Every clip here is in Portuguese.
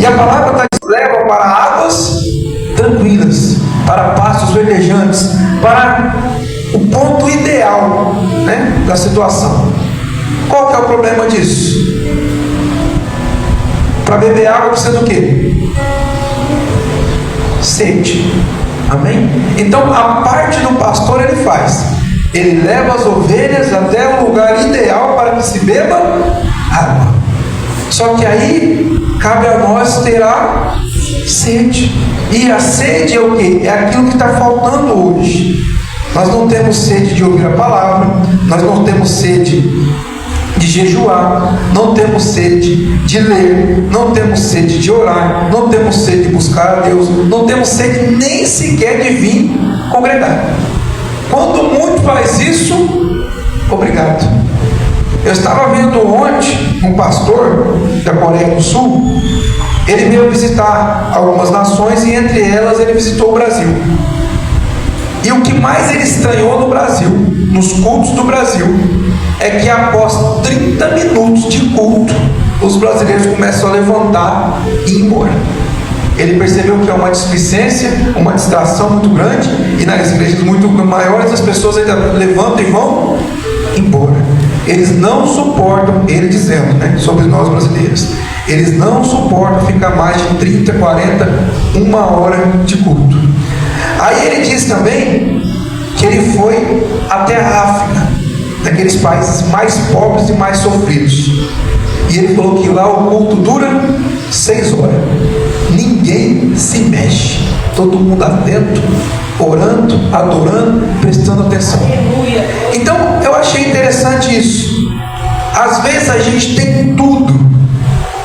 E a palavra está dizendo: leva para águas tranquilas, para pastos verdejantes, para o ponto ideal, né, da situação. Qual que é o problema disso? Para beber água precisa do quê? Sede. Amém? Então a parte do pastor ele faz. Ele leva as ovelhas até o lugar ideal para que se beba água. Só que aí cabe a nós ter a sede. E a sede é o quê? É aquilo que está faltando hoje. Nós não temos sede de ouvir a palavra, nós não temos sede de jejuar, não temos sede de ler, não temos sede de orar, não temos sede de buscar a Deus, não temos sede nem sequer de vir congregar. Quando muito faz isso, obrigado. Eu estava vendo ontem um pastor da Coreia do Sul. Ele veio visitar algumas nações e entre elas ele visitou o Brasil. E o que mais ele estranhou no Brasil, nos cultos do Brasil, é que após 30 minutos de culto, os brasileiros começam a levantar e ir embora. Ele percebeu que é uma displicência, uma distração muito grande, e nas igrejas muito maiores as pessoas ainda levantam e vão embora. Eles não suportam, ele dizendo, né, sobre nós brasileiros, eles não suportam ficar mais de 30, 40, uma hora de culto. Aí ele diz também que ele foi até a África, daqueles países mais pobres e mais sofridos. E ele falou que lá o culto dura 6 horas. Ninguém se mexe. Todo mundo atento, orando, adorando, prestando atenção. Então eu achei interessante isso. Às vezes a gente tem tudo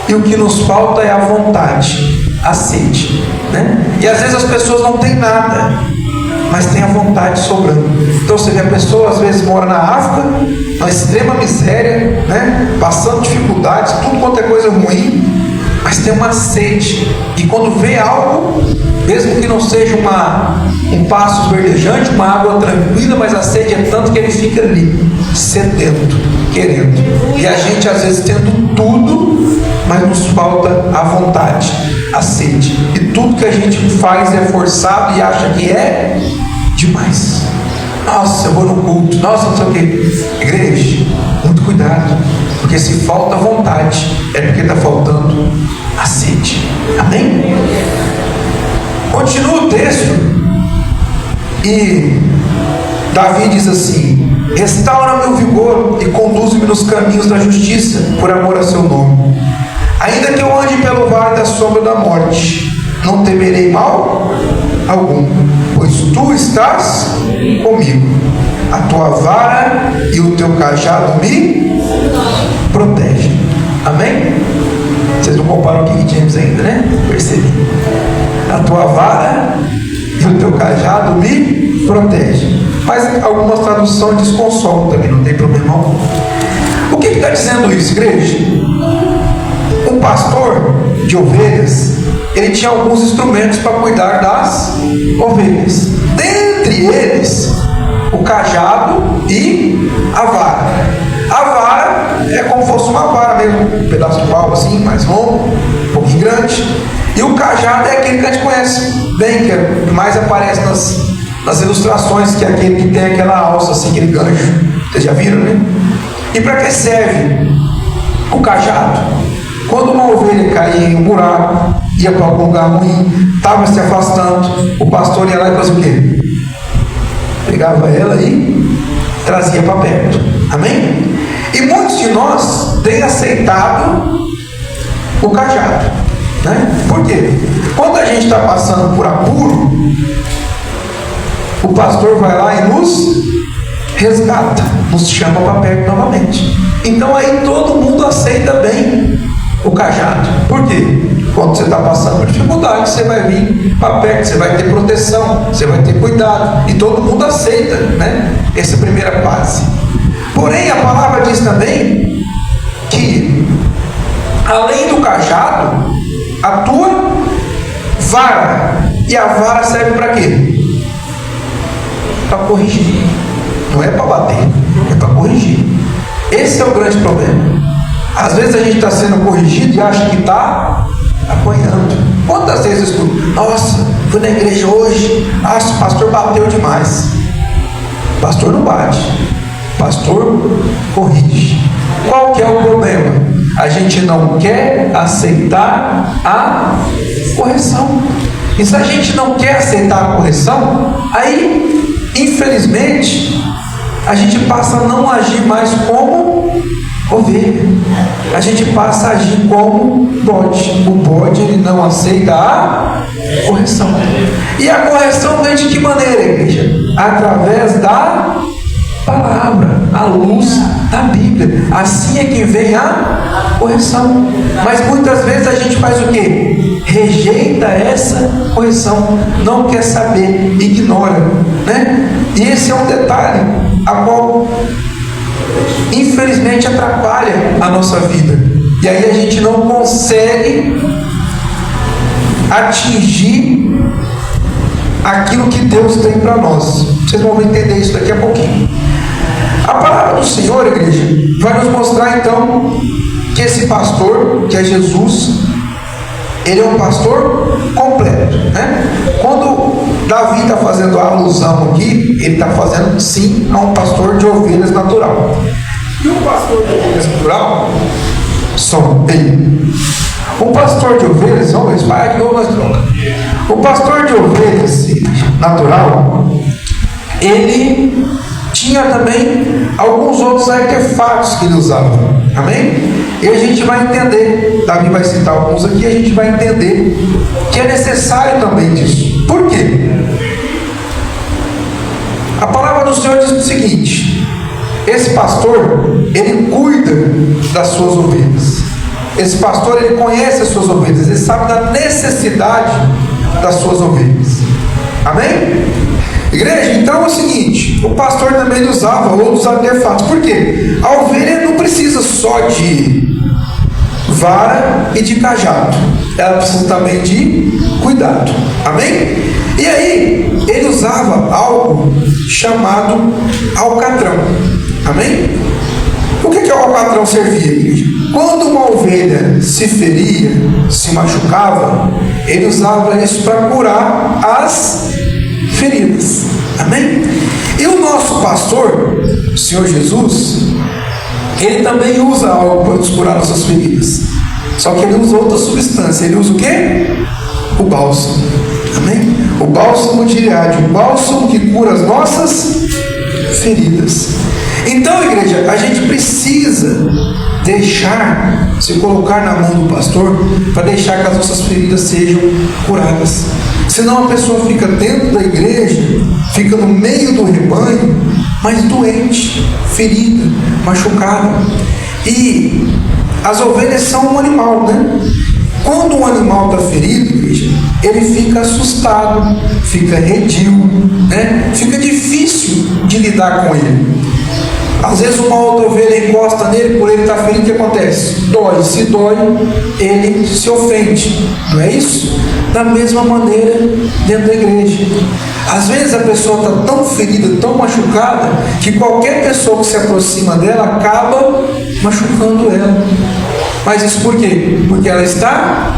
e o que nos falta é a vontade, a sede, né? E às vezes as pessoas não têm nada, mas tem a vontade sobrando. Então você vê a pessoa às vezes mora na África, na extrema miséria, né? Passando dificuldades, tudo quanto é coisa ruim, mas tem uma sede. E quando vê algo, mesmo que não seja um pasto verdejante, uma água tranquila, mas a sede é tanto que ele fica ali, sedento, querendo. E a gente às vezes tendo tudo, mas nos falta a vontade, a sede. E tudo que a gente faz é forçado e acha que é demais. Nossa, eu vou no culto, nossa, não sei o que. Igreja, muito cuidado, porque se falta vontade, é porque está faltando a sede. Amém? Continua o texto e Davi diz assim: restaura-me o vigor e conduz-me nos caminhos da justiça, por amor a seu nome. Ainda que eu ande pelo vale da sombra da morte, não temerei mal algum, pois tu estás comigo. A tua vara e o teu cajado me protegem. Amém? Vocês não comparam o King James ainda, né? Percebi. A tua vara e o teu cajado me protegem. Mas algumas traduções desconsolam também, não tem problema algum. O que está dizendo isso, igreja? Um pastor de ovelhas, ele tinha alguns instrumentos para cuidar das ovelhas. Dentre eles, o cajado e a vara. A vara é como se fosse uma vara mesmo, um pedaço de pau assim, mais longo, um pouquinho grande. E o cajado é aquele que a gente conhece bem, que mais aparece nas ilustrações, que é aquele que tem aquela alça assim, aquele gancho. Vocês já viram, né? E para que serve o cajado? Quando uma ovelha caía em um buraco, ia para algum lugar ruim, estava se afastando, o pastor ia lá e fazia o quê? Pegava ela e trazia para perto. Amém? E muitos de nós têm aceitado o cajado, né? Por quê? Quando a gente está passando por apuro, o pastor vai lá e nos resgata, nos chama para perto novamente. Então aí todo mundo aceita bem o cajado. Por quê? Quando você está passando por dificuldade, você vai vir para perto, você vai ter proteção, você vai ter cuidado, e todo mundo aceita, né, essa primeira fase. Porém, a palavra diz também que além do cajado, a tua vara. E a vara serve para quê? Para corrigir. Não é para bater, é para corrigir. Esse é o grande problema. Às vezes a gente está sendo corrigido e acha que está apanhando. Quantas vezes eu escuto: nossa, fui na igreja hoje, o pastor bateu demais. O pastor não bate, o pastor corrige. Qual que é o problema? A gente não quer aceitar a correção. E se a gente não quer aceitar a correção, aí, infelizmente, a gente passa a não agir mais como ovelha. A gente passa a agir como bode. O bode, ele não aceita a correção. E a correção vem de que maneira, igreja? Através da palavra, a luz da Bíblia. Assim é que vem a correção. Mas muitas vezes a gente faz o quê? Rejeita essa correção, não quer saber, ignora, né? E esse é um detalhe a qual infelizmente atrapalha a nossa vida. E aí a gente não consegue atingir aquilo que Deus tem para nós. Vocês vão entender isso daqui a pouquinho. A palavra do Senhor, igreja, vai nos mostrar então que esse pastor, que é Jesus, ele é um pastor completo, né? Quando Davi está fazendo a alusão aqui, ele está fazendo sim a um pastor de ovelhas natural. E o pastor de ovelhas natural são ele. O pastor de ovelhas, vamos vai aqui, o pastor de ovelhas natural, ele tinha também alguns outros artefatos que ele usava. Amém? E a gente vai entender, Davi vai citar alguns aqui, a gente vai entender que é necessário também disso. Por quê? A palavra do Senhor diz o seguinte: esse pastor, ele cuida das suas ovelhas. Esse pastor, ele conhece as suas ovelhas, ele sabe da necessidade das suas ovelhas. Amém? Igreja, então é o seguinte: o pastor também usava outros artefatos. Por quê? A ovelha não precisa só de vara e de cajado, ela precisa também de cuidado. Amém? E aí, ele usava algo chamado alcatrão. Amém? O que o alcatrão servia, igreja? Quando uma ovelha se feria, se machucava, ele usava isso para curar as feridas. Amém? E o nosso pastor, o Senhor Jesus, ele também usa algo para nos curar nossas feridas. Só que ele usa outra substância. Ele usa o quê? O bálsamo. Amém? O bálsamo de Gileade, o bálsamo que cura as nossas feridas. Então, igreja, a gente precisa deixar, se colocar na mão do pastor, para deixar que as nossas feridas sejam curadas. Senão a pessoa fica dentro da igreja, fica no meio do rebanho, mas doente, ferida, machucada. E as ovelhas são um animal, né? Quando um animal está ferido, igreja, ele fica assustado, fica redio, né? Fica difícil de lidar com ele. Às vezes uma outra ovelha encosta nele, por ele estar ferido, o que acontece? Dói. Se dói, ele se ofende. Não é isso? Da mesma maneira dentro da igreja. Às vezes a pessoa está tão ferida, tão machucada, que qualquer pessoa que se aproxima dela acaba machucando ela. Mas isso por quê? Porque ela está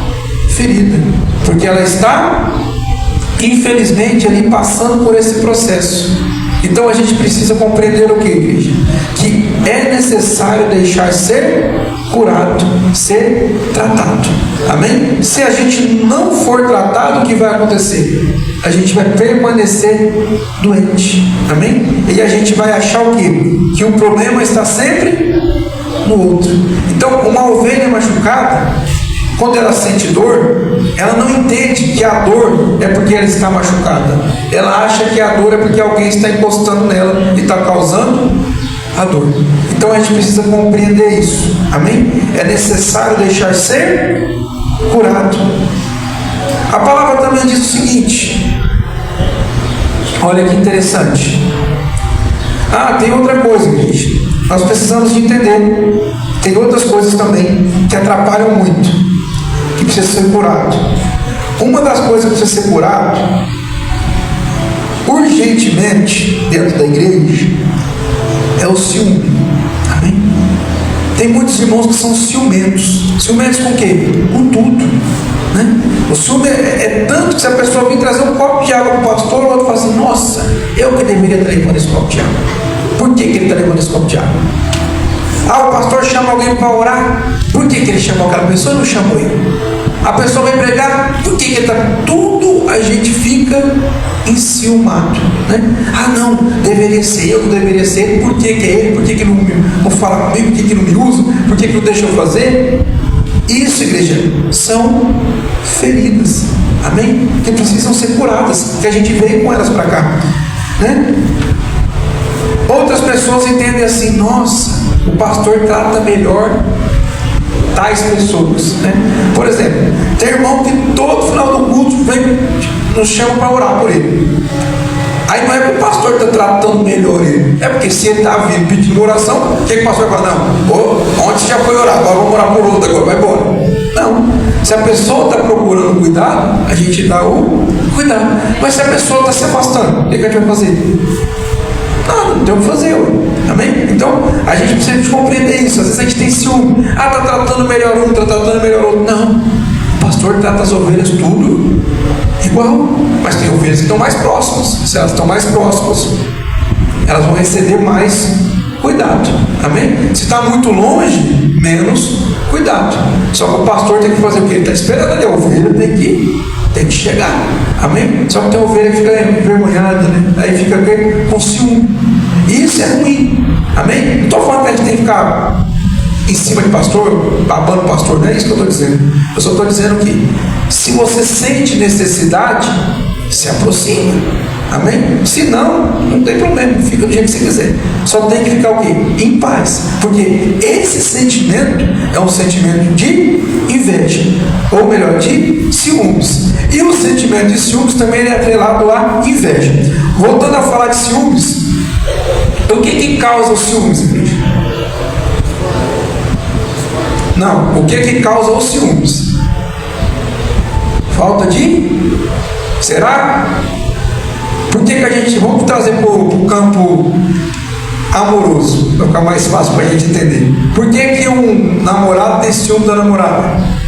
ferida. Porque ela está, infelizmente, ali passando por esse processo. Então a gente precisa compreender o que, igreja? Que é necessário deixar ser curado, ser tratado. Amém? Se a gente não for tratado, o que vai acontecer? A gente vai permanecer doente. Amém? E a gente vai achar o quê? Que o problema está sempre no outro. Então, uma ovelha machucada, quando ela sente dor, ela não entende que a dor é porque ela está machucada. Ela acha que a dor é porque alguém está encostando nela e está causando a dor. Então a gente precisa compreender isso. Amém? É necessário deixar ser curado. A palavra também diz o seguinte: olha que interessante. Tem outra coisa, gente. Nós precisamos de entender. Tem outras coisas também que atrapalham muito, que precisa ser curado. Uma das coisas que precisa ser curado urgentemente dentro da igreja é o ciúme. Amém? Tem muitos irmãos que são ciumentos. Ciumentos com o quê? Com tudo, né? O ciúme é tanto que se a pessoa vir trazer um copo de água para o pastor, o outro fala assim: nossa, eu que deveria estar levando esse copo de água. Por que ele está levando esse copo de água? O pastor chama alguém para orar. Por que ele chamou aquela pessoa e não chamou ele? A pessoa vai pregar. Por que ele está? Tudo a gente fica enciumado, né? Não, deveria ser eu, não deveria ser ele. Por que é ele? Por que ele não fala comigo? Por que ele não me usa? Por que ele não deixa eu fazer? Isso, igreja, são feridas, amém? Que precisam ser curadas, que a gente veio com elas para cá, né? Outras pessoas entendem assim: nossa, o pastor trata melhor tais pessoas, né? Por exemplo, tem irmão que todo final do culto vem, nos chama para orar por ele. Aí não é que o pastor está tratando melhor ele, é porque se ele está vindo pedindo oração, o que o pastor fala? Não, ontem já foi orar, agora vamos orar por outro, agora vai embora. Não, se a pessoa está procurando cuidado, a gente dá o cuidado. Mas se a pessoa está se afastando, o que a gente vai fazer? Não tem o que fazer, amém? Então a gente precisa de compreender isso. Às vezes a gente tem ciúme, está tratando melhor um, está tratando melhor outro. Não, o pastor trata as ovelhas tudo igual, mas tem ovelhas que estão mais próximas. Se elas estão mais próximas, elas vão receber mais cuidado, amém? Se está muito longe, menos cuidado. Só que o pastor tem que fazer o quê? Ele está esperando ali, a ovelha tem que chegar, amém? Só que tem ovelha que fica envergonhada, né? Aí fica com ciúme. E isso é ruim, amém? Não estou falando que a gente tem que ficar em cima de pastor, babando pastor, não é isso que eu estou dizendo. Eu só estou dizendo que se você sente necessidade, se aproxima, amém? Se não, não tem problema, fica do jeito que você quiser. Só tem que ficar o quê? Em paz. Porque esse sentimento é um sentimento de inveja, ou melhor, de ciúmes. E o sentimento de ciúmes também é atrelado à inveja. Voltando a falar de ciúmes, o que causa os ciúmes, igreja? Não, o que causa os ciúmes? Falta de... Será? Por que a gente... Vamos trazer para o campo amoroso, para ficar mais fácil para a gente entender. Por que um namorado tem ciúme da namorada?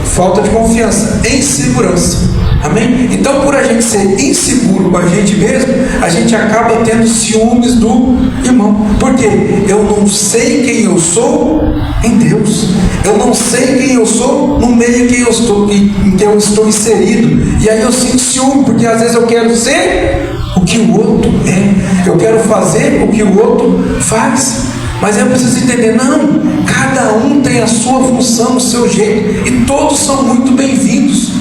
Falta de confiança, insegurança, amém? Então, por a gente ser inseguro com a gente mesmo, a gente acaba tendo ciúmes do irmão. Por quê? Eu não sei quem eu sou em Deus. Eu não sei quem eu sou no meio em que eu estou inserido. E aí eu sinto ciúme, porque às vezes eu quero ser o que o outro é. Eu quero fazer o que o outro faz. Mas eu preciso entender, não, cada um tem a sua função, o seu jeito, e todos são muito bem-vindos.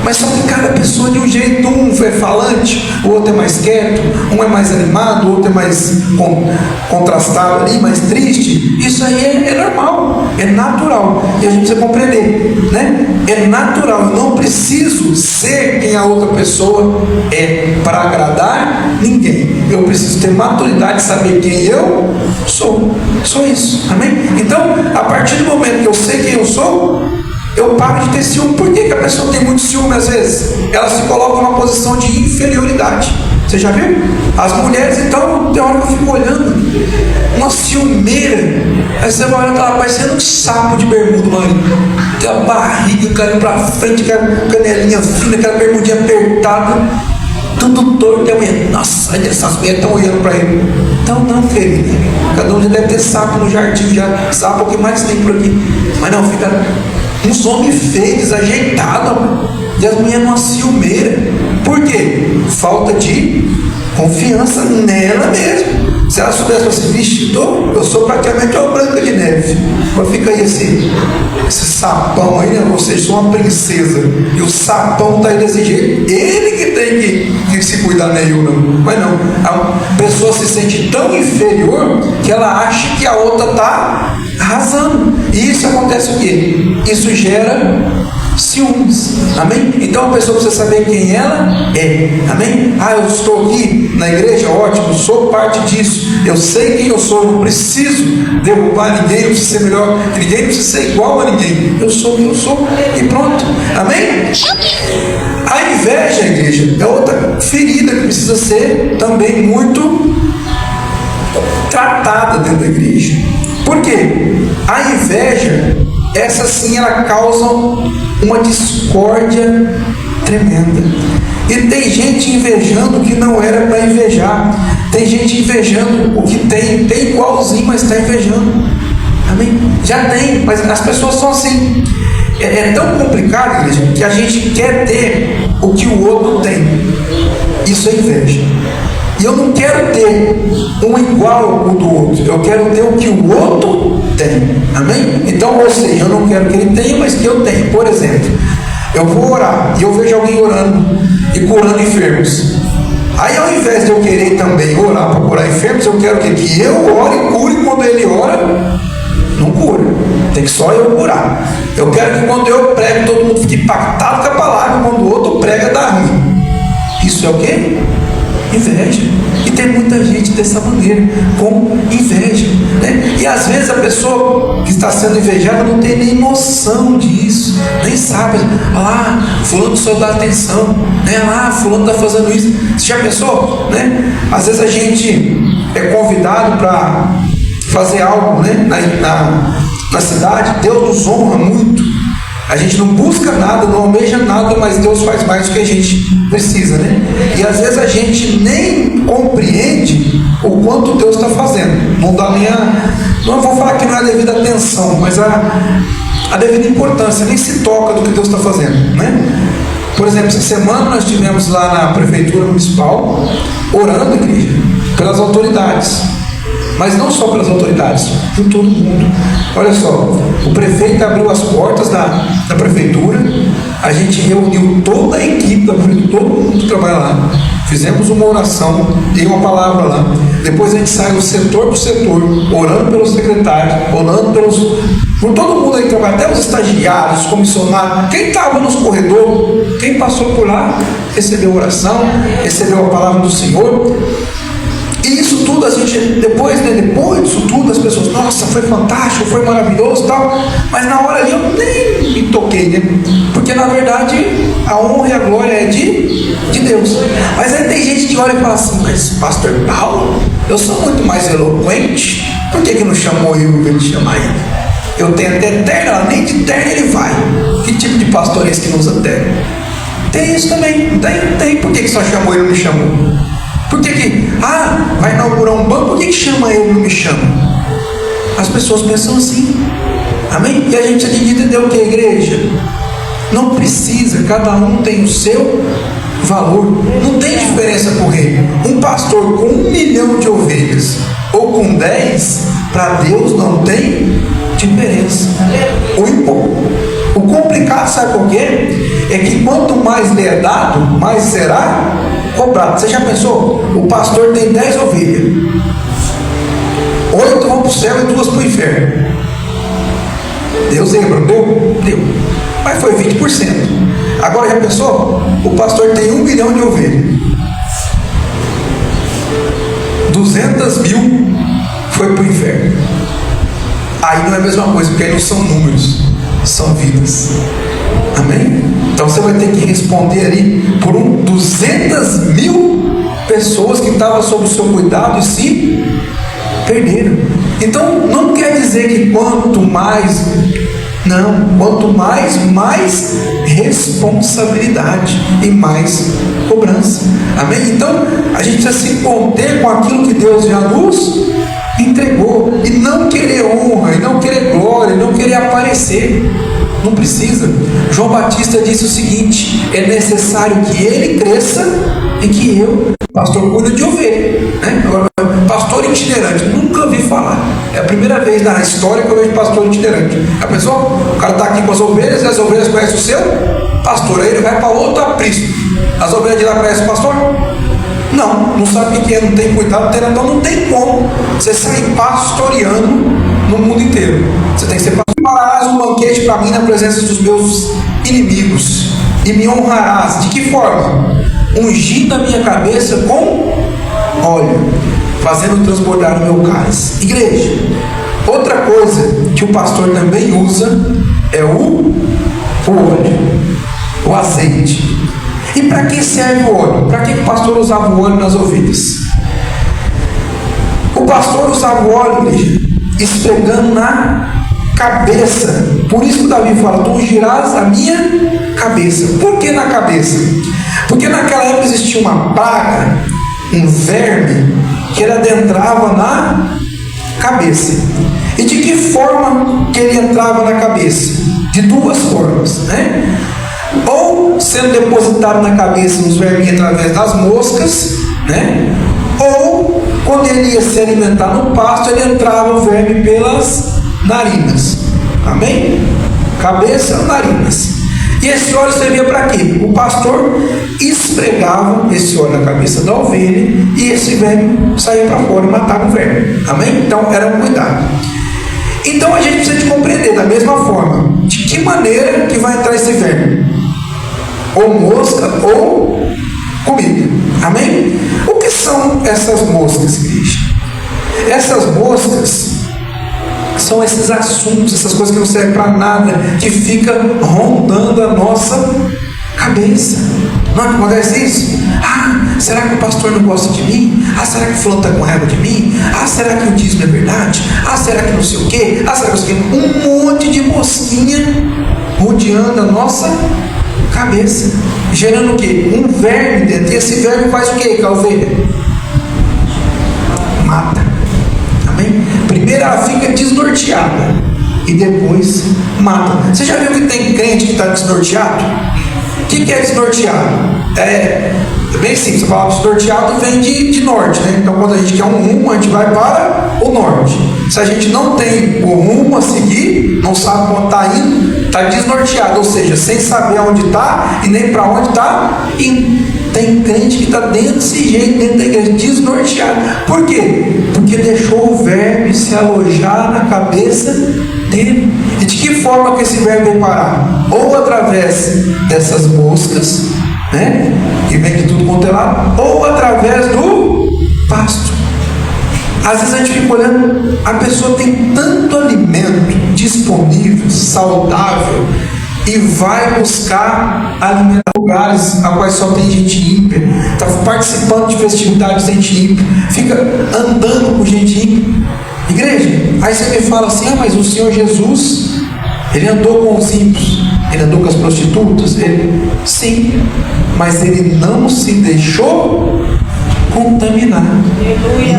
Mas só que cada pessoa de um jeito, um é falante, o outro é mais quieto, um é mais animado, o outro é mais contrastado ali, mais triste. Isso aí é normal, é natural, e a gente precisa compreender, né? É natural, eu não preciso ser quem a outra pessoa é para agradar ninguém. Eu preciso ter maturidade de saber quem eu sou, só isso, amém? Então, a partir do momento que eu sei quem eu sou, eu paro de ter ciúme. Por que a pessoa tem muito ciúme às vezes? Ela se coloca numa posição de inferioridade. Você já viu? As mulheres, então, tem hora que eu fico olhando, uma ciumeira. Aí você vai olhando, ela parecendo um sapo de bermuda, mano. Tem a barriga, o cara pra frente, aquela canelinha fina, aquela bermudinha apertada, tudo torto. E a mulher, nossa, essas mulheres estão olhando para ele. Então, não, querida, cada um já deve ter sapo no jardim, já. Sapo é o que mais tem por aqui. Mas não, fica uns homens feios, ajeitados, e as mulheres numa ciumeira. Por quê? Falta de confiança nela mesmo. Se ela soubesse assim, vixe, eu sou praticamente uma Branca de Neve, mas fica aí esse sapão aí, né? Ou seja, sou uma princesa, e o sapão está aí desse jeito. Ele que tem que se cuidar, né? Eu não. Mas não, a pessoa se sente tão inferior que ela acha que a outra está arrasando. E isso acontece o quê? Isso gera ciúmes, amém? Então a pessoa precisa saber quem ela é, amém? Eu estou aqui na igreja, ótimo, sou parte disso, eu sei quem eu sou, não preciso derrubar ninguém, não preciso ser melhor que ninguém, não preciso ser igual a ninguém, eu sou quem eu sou e pronto, amém? A inveja, igreja, é outra ferida que precisa ser também muito tratada dentro da igreja. Por quê? A inveja, essa sim, ela causa uma discórdia tremenda. E tem gente invejando o que não era para invejar. Tem gente invejando o que tem igualzinho, mas está invejando. Amém? Já tem, mas as pessoas são assim. É tão complicado, igreja, que a gente quer ter o que o outro tem. Isso é inveja. E eu não quero ter um igual o do outro. Eu quero ter o que o outro tem. Amém? Então, ou seja, eu não quero que ele tenha, mas que eu tenha. Por exemplo, eu vou orar e eu vejo alguém orando e curando enfermos. Aí, ao invés de eu querer também orar para curar enfermos, eu quero que eu ore e cure. Quando ele ora, não cura. Tem que só eu curar. Eu quero que quando eu prego, todo mundo fique impactado com a palavra. Quando o outro prega, dá ruim. Isso é o quê? Inveja. E tem muita gente dessa maneira, com inveja, né? E às vezes a pessoa que está sendo invejada não tem nem noção disso, nem sabe. Ah, fulano só dá atenção, né? Ah, fulano está fazendo isso. Você já pensou, né? Às vezes a gente é convidado para fazer algo, né? na cidade. Deus nos honra muito. A gente não busca nada, não almeja nada, mas Deus faz mais do que a gente precisa, né? E às vezes a gente nem compreende o quanto Deus está fazendo. Não dá nem não vou falar que não é a devida atenção, mas a devida importância, nem se toca do que Deus está fazendo, né? Por exemplo, essa semana nós estivemos lá na prefeitura municipal, orando, igreja, pelas autoridades. Mas não só pelas autoridades, por todo mundo. Olha só, o prefeito abriu as portas da prefeitura, a gente reuniu toda a equipe da prefeitura, todo mundo que trabalha lá, fizemos uma oração e uma palavra lá. Depois a gente saiu setor por setor, orando pelos secretários, orando por todo mundo aí que trabalha, até os estagiários, os comissionários, quem estava nos corredores, quem passou por lá, recebeu oração, recebeu a palavra do Senhor. E isso tudo a gente, depois disso tudo, as pessoas, nossa, foi fantástico, foi maravilhoso e tal, mas na hora ali eu nem me toquei, né? Porque na verdade a honra e a glória é de Deus. Mas aí tem gente que olha e fala assim, mas pastor Paulo, eu sou muito mais eloquente, por que não chamou eu em vez de chamar ele? Eu tenho até terno, nem de terno ele vai. Que tipo de pastor é esse que não usa terno? Tem isso também, tem. Por que só chamou ele e não me chamou? Por que vai inaugurar um banco, por que chama ele e não me chama? As pessoas pensam assim. Amém? E a gente tem que entender o que é igreja? Não precisa, cada um tem o seu valor. Não tem diferença por reino. Um pastor com 1 milhão de ovelhas ou com 10, para Deus não tem diferença. O complicado, sabe por quê? É que quanto mais lhe é dado, mais será cobrado. Você já pensou? O pastor tem 10 ovelhas, 8 vão para o céu e 2 para o inferno. Deus lembra, deu, mas foi 20%. Agora já pensou? O pastor tem 1 milhão de ovelhas, 200 mil foi para o inferno. Aí não é a mesma coisa, porque aí não são números, são vidas. Amém? Então você vai ter que responder ali por 200 mil pessoas que estavam sob o seu cuidado e se perderam. Então não quer dizer que quanto mais responsabilidade e mais cobrança. Amém? Então a gente precisa se conter com aquilo que Deus já nos entregou, e não querer honra, e não querer glória, e não querer aparecer. Não precisa. João Batista disse o seguinte: é necessário que ele cresça e que eu, pastor, cuida de ovelha, né? Agora, pastor itinerante, nunca ouvi falar. É a primeira vez na história que eu vejo pastor itinerante. A pessoa, o cara está aqui com as ovelhas, e as ovelhas conhecem o seu pastor, aí ele vai para outro aprisco. As ovelhas de lá conhecem o pastor? Não sabe o que é, não tem cuidado, então não tem como você sair pastoreando no mundo inteiro. Você tem que ser pastor. Prepararás um banquete para mim na presença dos meus inimigos e me honrarás. De que forma? Ungindo a minha cabeça com óleo, fazendo transbordar o meu cálice. Igreja, outra coisa que o pastor também usa é o óleo, o azeite. E para que serve o óleo? Para que o pastor usava o óleo nas ovelhas? O pastor usava o óleo, igreja, esfregando na cabeça. Por isso que Davi fala: tu ungirás a minha cabeça. Por que na cabeça? Porque naquela época existia uma praga, um verme, que ele adentrava na cabeça. E de que forma que ele entrava na cabeça? De duas formas, né? Ou sendo depositado na cabeça os vermes através das moscas, né? Ou quando ele ia se alimentar no pasto, ele entrava o verme pelas narinas. Amém? Cabeça, narinas. E esse óleo servia para quê? O pastor esfregava esse óleo na cabeça da ovelha e esse verme saía para fora e matava o verme. Amém? Então era um cuidado. Então a gente precisa de compreender da mesma forma de que maneira que vai entrar esse verme, ou mosca ou comida. Amém? O que são essas moscas, igreja? Essas moscas são esses assuntos, essas coisas que não servem para nada, que fica rondando a nossa cabeça. Não acontece isso? Ah, será que o pastor não gosta de mim? Ah, será que o fulano está com raiva de mim? Ah, será que o dízimo é verdade? Ah, será que não sei o quê? Ah, será que não sei o quê? Um monte de mosquinha rodeando a nossa cabeça, gerando o quê? Um verme dentro. E esse verme faz o quê com a ovelha? Mata. Amém? Primeiro ela fica desnorteada e depois mata. Você já viu que tem crente que está desnorteado? O que é desnorteado? É bem simples. A palavra desnorteado vem de norte, né? Então quando a gente quer um rumo, a gente vai para o norte. Se a gente não tem o rumo a seguir, não sabe onde está indo, está desnorteado, ou seja, sem saber aonde está e nem para onde está indo. Tem crente que está desse jeito, dentro da igreja, desnorteado. Por quê? Porque deixou o verme se alojar na cabeça dele. E de que forma que esse verme vem parar? Ou através dessas moscas, né, que vem de tudo quanto é lado, ou através do pasto. Às vezes a gente fica olhando, a pessoa tem tanto alimento disponível, saudável, e vai buscar alimentar lugares a quais só tem gente ímpia, está participando de festividades de gente ímpia, fica andando com gente ímpia. Igreja, aí você me fala assim: ah, mas o Senhor Jesus, ele andou com os ímpios, ele andou com as prostitutas? Ele, sim, mas ele não se deixou contaminar.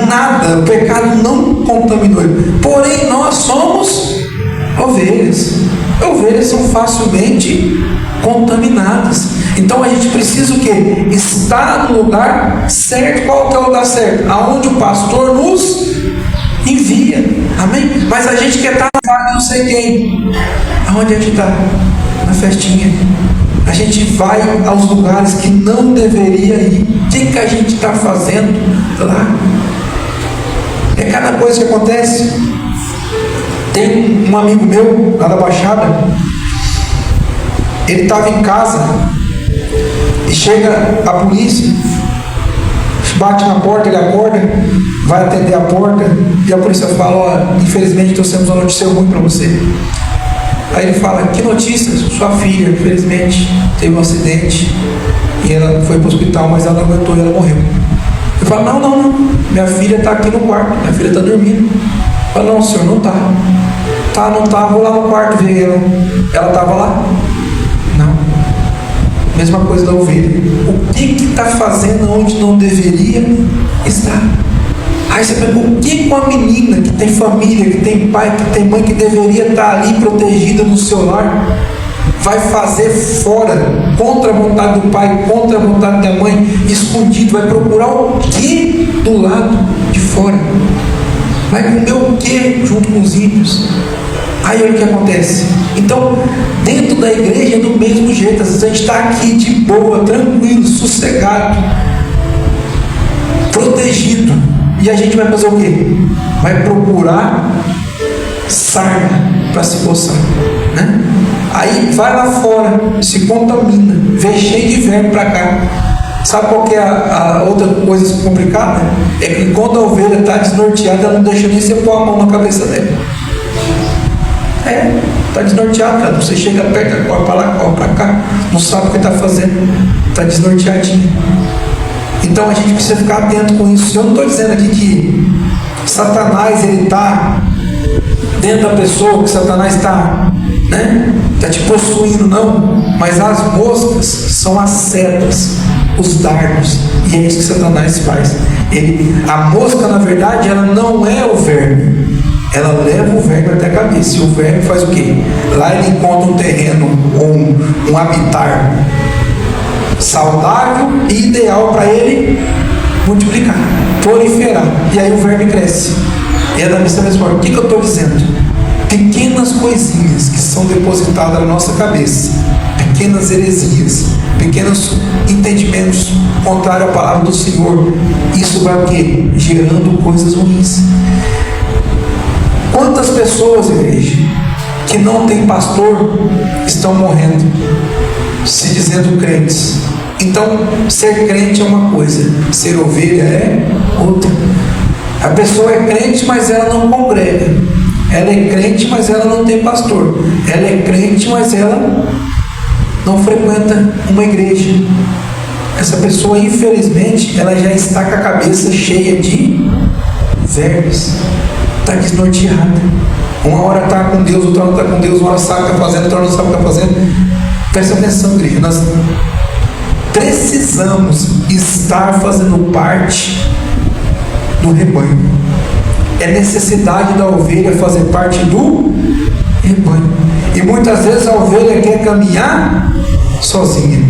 Nada, o pecado não contaminou ele. Porém, nós somos ovelhas. Ovelhas são facilmente contaminadas. Então a gente precisa o quê? Estar no lugar certo. Qual que é o lugar certo? Aonde o pastor nos envia. Amém? Mas a gente quer estar na vaga de não sei quem. Aonde a gente está? Na festinha. A gente vai aos lugares que não deveria ir. O que a gente está fazendo lá? É cada coisa que acontece. Tem um amigo meu lá da Baixada, ele estava em casa e chega a polícia, bate na porta, ele acorda, vai atender a porta e a polícia fala: ó, infelizmente trouxemos uma notícia ruim para você. Aí ele fala: que notícia? Sua filha, infelizmente, teve um acidente e ela foi para o hospital, mas ela não aguentou e ela morreu. Eu falo: não, minha filha está aqui no quarto, minha filha está dormindo. Eu falo: não, senhor, não está. Tá, não tá, vou lá no quarto ver ela. Ela estava lá? Não. Mesma coisa da ovelha. O que está fazendo onde não deveria estar? Aí você pergunta: o que com a menina que tem família, que tem pai, que tem mãe, que deveria estar ali protegida no seu lar, vai fazer fora, contra a vontade do pai, contra a vontade da mãe, escondido? Vai procurar o que do lado de fora? Vai comer o que junto com os ímpios? Aí olha o que acontece. Então, dentro da igreja é do mesmo jeito. Às vezes a gente está aqui de boa, tranquilo, sossegado, protegido, e a gente vai fazer o quê? Vai procurar sarna para se coçar, né? Aí vai lá fora, se contamina, vem cheio de verme para cá. Sabe qual que é a outra coisa complicada? É que quando a ovelha está desnorteada, ela não deixa nem você pôr a mão na cabeça dela. Está desnorteado, cara. Você chega perto, corre para lá, corre para cá, não sabe o que está fazendo, está desnorteadinho. Então a gente precisa ficar atento com isso. Eu não estou dizendo aqui que Satanás ele está dentro da pessoa que Satanás está te possuindo, não. Mas as moscas são as setas, os dardos, e é isso que Satanás faz. A mosca, na verdade, ela não é o verme, ela leva o verme até a cabeça. E o verme faz o quê? Lá ele encontra um terreno, um habitat saudável e ideal para ele multiplicar, proliferar, e aí o verme cresce. E é da mesma forma. O que eu estou dizendo? Pequenas coisinhas que são depositadas na nossa cabeça, pequenas heresias, pequenos entendimentos contrários à palavra do Senhor, isso vai o quê? Gerando coisas ruins. Quantas pessoas, igreja, que não tem pastor, estão morrendo, se dizendo crentes? Então, ser crente é uma coisa, ser ovelha é outra. A pessoa é crente, mas ela não congrega. Ela é crente, mas ela não tem pastor. Ela é crente, mas ela não frequenta uma igreja. Essa pessoa, infelizmente, ela já está com a cabeça cheia de vermes. Está desnorteada. Uma hora está com Deus, outra hora está com Deus, uma hora sabe o que está fazendo, outra hora não sabe o que está fazendo. Presta atenção, igreja. Nós precisamos estar fazendo parte do rebanho. É necessidade da ovelha fazer parte do rebanho. E muitas vezes a ovelha quer caminhar sozinha.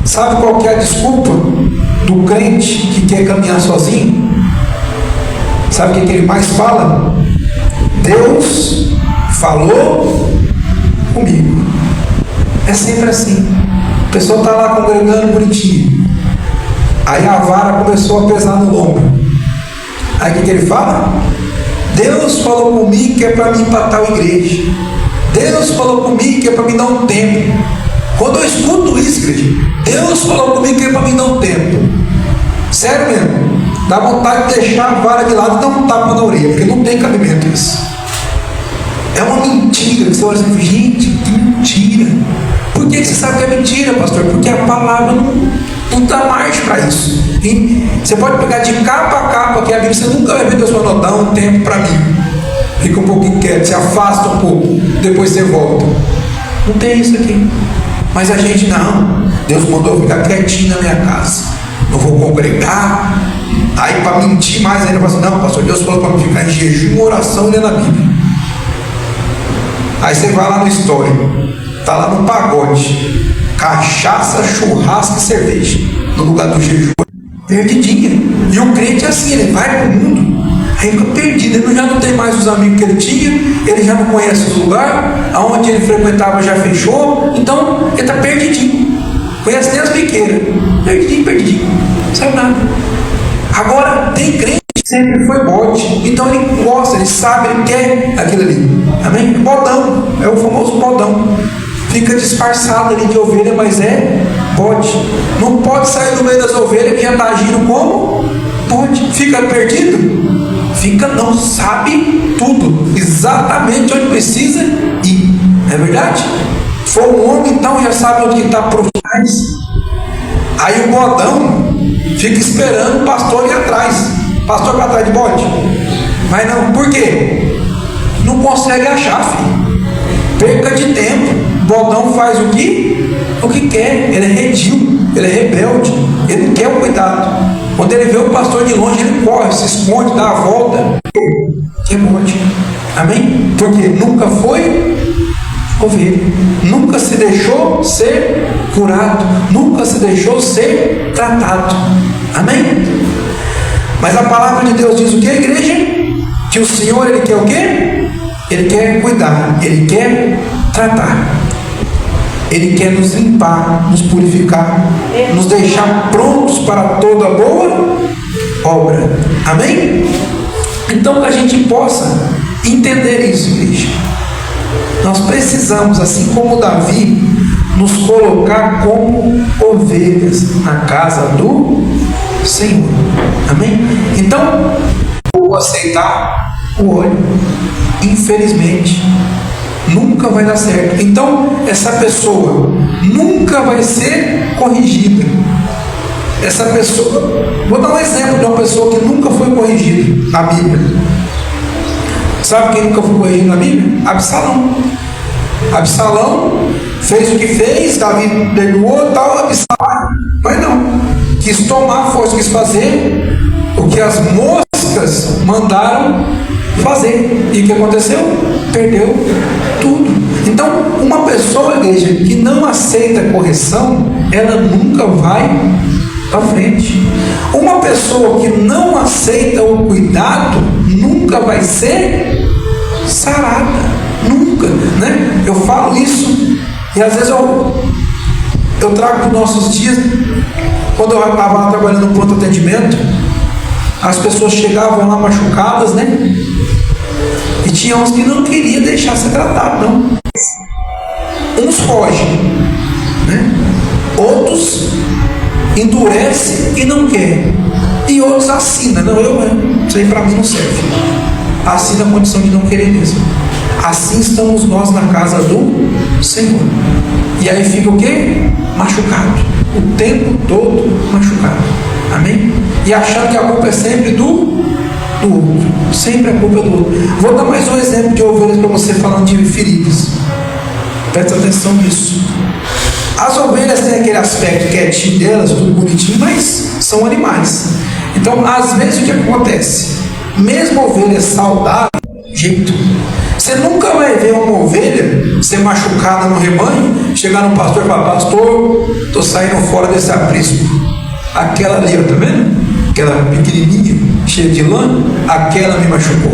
Sabe qual que é a desculpa do crente que quer caminhar sozinho? Sabe o que ele mais fala? Deus falou comigo. É sempre assim. A pessoa está lá congregando bonitinho. Aí a vara começou a pesar no ombro. Aí o que ele fala? Deus falou comigo que é para mim ir para tal igreja. Deus falou comigo que é para me dar um tempo. Quando eu escuto isso, igreja, Deus falou comigo que é para me dar um tempo. Sério mesmo, dá vontade de deixar a vara de lado e dar um tapa na orelha, porque não tem cabimento isso. É uma mentira que você olha assim, gente, que mentira. Por que você sabe que é mentira, pastor? Porque a palavra não dá mais para isso. E você pode pegar de capa a capa aqui a Bíblia, você nunca vai ver Deus falando, dá um tempo para mim. Fica um pouquinho quieto, se afasta um pouco, depois você volta. Não tem isso aqui. Mas a gente não. Deus mandou eu ficar quietinho na minha casa. Não vou congregar. Aí para mentir mais ainda, eu falo assim, não, pastor, Deus falou para mim ficar em jejum, oração e lendo a Bíblia. Aí você vai lá no histórico, está lá no pagode, cachaça, churrasco e cerveja, no lugar do jejum, perdidinha. E o crente é assim, ele vai para o mundo, aí fica perdido, ele já não tem mais os amigos que ele tinha, ele já não conhece os lugares, aonde ele frequentava já fechou, então ele está perdidinho, conhece nem as biqueiras, perdidinho, não sabe nada. Agora tem crente que sempre foi bode, então ele gosta, ele sabe, ele quer aquilo ali, amém? Bodão, é o famoso bodão, fica disfarçado ali de ovelha, mas é bode, não pode sair do meio das ovelhas que já está agindo como bode, fica perdido? Fica, não, sabe tudo, exatamente onde precisa ir, é verdade? Se for um homem, então já sabe onde está por trás. Aí o bodão fica esperando o pastor ir atrás. Pastor para trás de bode? Mas não, por quê? Não consegue achar, filho. Perca de tempo. O bodão faz o que quer. Ele é redil, ele é rebelde, ele não quer o cuidado. Quando ele vê o pastor de longe, ele corre, se esconde, dá a volta. Que bode. Amém? Porque nunca foi ovelha, nunca se deixou ser curado, nunca se deixou ser tratado. Amém? Mas a palavra de Deus diz o que, igreja? Que o Senhor, Ele quer o quê? Ele quer cuidar, Ele quer tratar, Ele quer nos limpar, nos purificar, nos deixar prontos para toda boa obra. Amém? Então que a gente possa entender isso, igreja. Nós precisamos, assim como Davi, nos colocar como ovelhas na casa do Senhor. Amém? Então, vou aceitar o óleo. Infelizmente, nunca vai dar certo. Então, essa pessoa nunca vai ser corrigida. Essa pessoa, vou dar um exemplo de uma pessoa que nunca foi corrigida na Bíblia. Sabe quem nunca foi corrigido na Bíblia? Absalão. Absalão fez o que fez, Davi perdoou, tal, Absalão, mas não, quis tomar força, quis fazer o que as moscas mandaram fazer, e o que aconteceu? Perdeu tudo. Então, uma pessoa, igreja, que não aceita correção, ela nunca vai para frente. Uma pessoa que não aceita o cuidado, nunca vai ser sarada. Nunca, né? Eu falo isso e às vezes eu trago para os nossos dias. Quando eu estava trabalhando no pronto atendimento, as pessoas chegavam lá machucadas, né? E tinha uns que não queriam deixar ser tratado, não. Uns fogem, né? Outros endurecem e não querem. E outros assinam. Não, isso aí para mim não serve. Assina a condição de não querer mesmo. Assim estamos nós na casa do Senhor. E aí fica o quê? Machucado. O tempo todo machucado. Amém? E achando que a culpa é sempre do outro. Sempre a culpa é do outro. Vou dar mais um exemplo de ovelhas para você, falando de feridas. Presta atenção nisso. As ovelhas têm aquele aspecto quietinho delas, tudo bonitinho, mas são animais. Então, às vezes, o que acontece? Mesmo ovelha saudável, jeito. Você nunca vai ver uma ovelha ser machucada no rebanho, chegar no pastor e falar: pastor, estou saindo fora desse aprisco. Aquela ali, tá vendo? Aquela pequenininha, cheia de lã, aquela me machucou.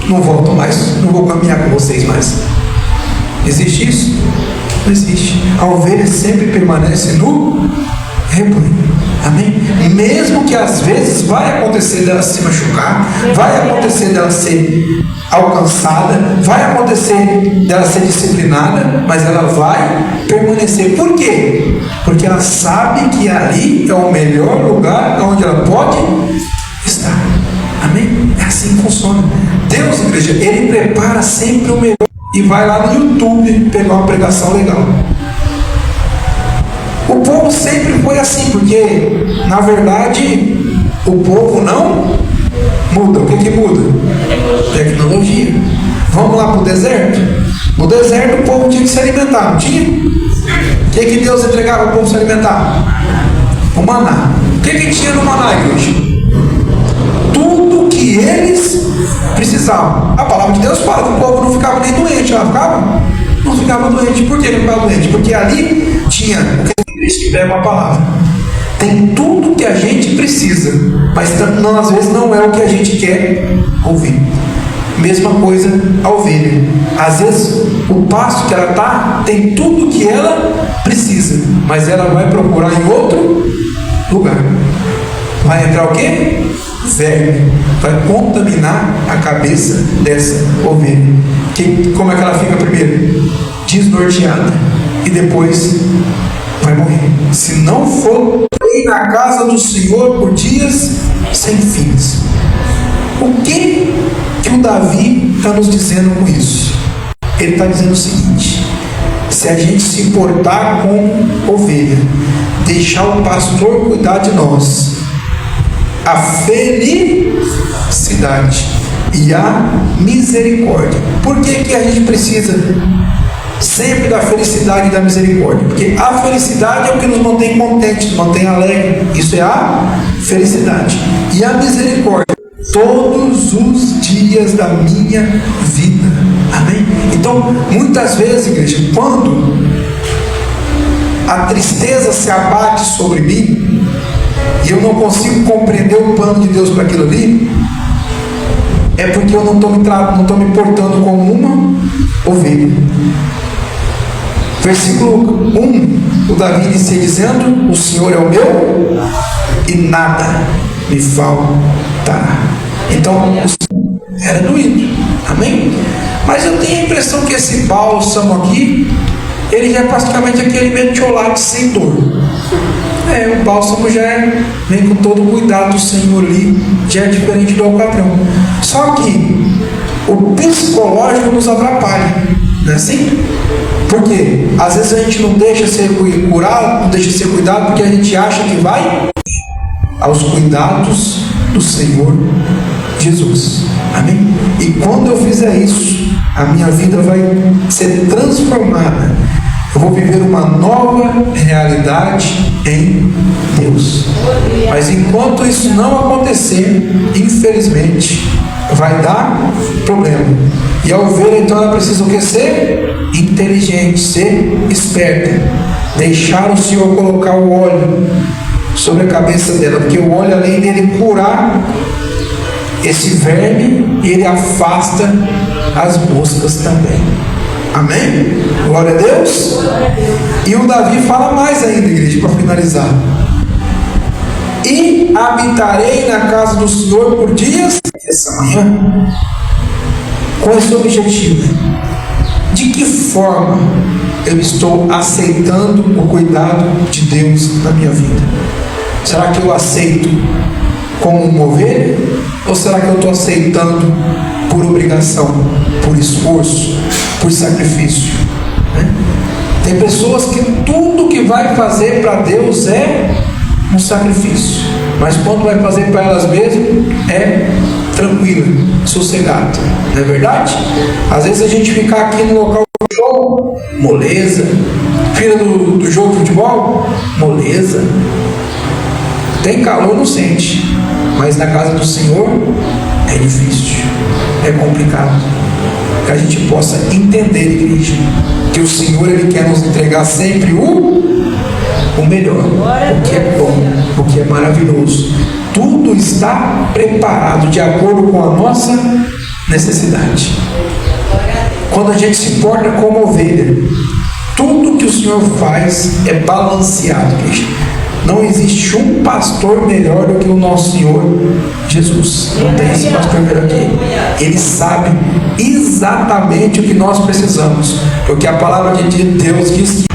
Não volto mais, não vou caminhar com vocês mais. Existe isso? Não existe. A ovelha sempre permanece no rebanho. Amém? Mesmo que às vezes vai acontecer dela se machucar, vai acontecer dela ser alcançada, vai acontecer dela ser disciplinada, mas ela vai permanecer. Por quê? Porque ela sabe que ali é o melhor lugar onde ela pode estar. Amém? É assim que funciona. Deus, igreja, Ele prepara sempre o melhor. E vai lá no YouTube pegar uma pregação legal. O povo sempre foi assim, porque na verdade o povo não muda. O que muda? Tecnologia. Vamos lá para o deserto? No deserto o povo tinha que se alimentar, não tinha? O que Deus entregava para o povo se alimentar? O maná. O que tinha no maná, igreja? Tudo que eles precisavam. A palavra de Deus fala que o povo não ficava nem doente. Ela ficava? Não ficava doente. Por que não ficava doente? Porque ali tinha o que Cristo tiver uma palavra. Tem tudo que a gente precisa, mas não, às vezes não é o que a gente quer ouvir. Mesma coisa a ovelha. Às vezes o pasto que ela está tem tudo que ela precisa, mas ela vai procurar em outro lugar. Vai entrar o quê? Verme. Vai contaminar a cabeça dessa ovelha. Como é que ela fica primeiro? Desnorteada. E depois vai morrer. Se não for ir na casa do Senhor por dias sem fins. O que o Davi está nos dizendo com isso? Ele está dizendo o seguinte: se a gente se importar com ovelha, deixar o pastor cuidar de nós, a felicidade e a misericórdia. Por que a gente precisa sempre da felicidade e da misericórdia? Porque a felicidade é o que nos mantém contentes, nos mantém alegres. Isso é a felicidade. E a misericórdia, todos os dias da minha vida. Amém? Então, muitas vezes, igreja, quando a tristeza se abate sobre mim e eu não consigo compreender o plano de Deus para aquilo ali, é porque eu não estou me portando como uma ovelha. Versículo 1, o Davi inicia dizendo: o Senhor é o meu e nada me faltará. Então, o Senhor era doído. Amém? Mas eu tenho a impressão que esse bálsamo aqui, ele já é praticamente aquele metiolate sem dor. O bálsamo já vem com todo o cuidado do Senhor ali, já é diferente do alcatrão. Só que o psicológico nos atrapalha, não é assim? Porque às vezes a gente não deixa ser curado, não deixa ser cuidado, porque a gente acha que vai aos cuidados do Senhor Jesus. Amém? E E quando eu fizer isso, a minha vida vai ser transformada. Eu vou viver uma nova realidade em Deus. Mas enquanto isso não acontecer, infelizmente, vai dar problema. E a ovelha, então, ela precisa o que? Ser inteligente, ser esperta. Deixar o Senhor colocar o óleo sobre a cabeça dela, porque o óleo, além dele curar esse verme, ele afasta as moscas também. Amém? Glória a Deus. E o Davi fala mais ainda, igreja, para finalizar: e habitarei na casa do Senhor por dias, essa manhã, com esse objetivo. De que forma eu estou aceitando o cuidado de Deus na minha vida? Será que eu aceito como uma ovelha? Ou será que eu estou aceitando por obrigação, por esforço, por sacrifício? Tem pessoas que tudo que vai fazer para Deus é um sacrifício, mas quando vai fazer para elas mesmas é tranquilo, sossegado. Não é verdade? Às vezes a gente fica aqui no local do jogo, moleza. Filha do jogo de futebol, moleza. Tem calor, não sente, mas na casa do Senhor é difícil, é complicado. Que a gente possa entender, igreja, que o Senhor, Ele quer nos entregar sempre o melhor, o que é bom, o que é maravilhoso. Tudo está preparado de acordo com a nossa necessidade. Quando a gente se porta como ovelha, tudo que o Senhor faz é balanceado, igreja. Não existe um pastor melhor do que o nosso Senhor Jesus. Não tem esse pastor melhor aqui. Ele sabe exatamente o que nós precisamos, porque a palavra de Deus diz que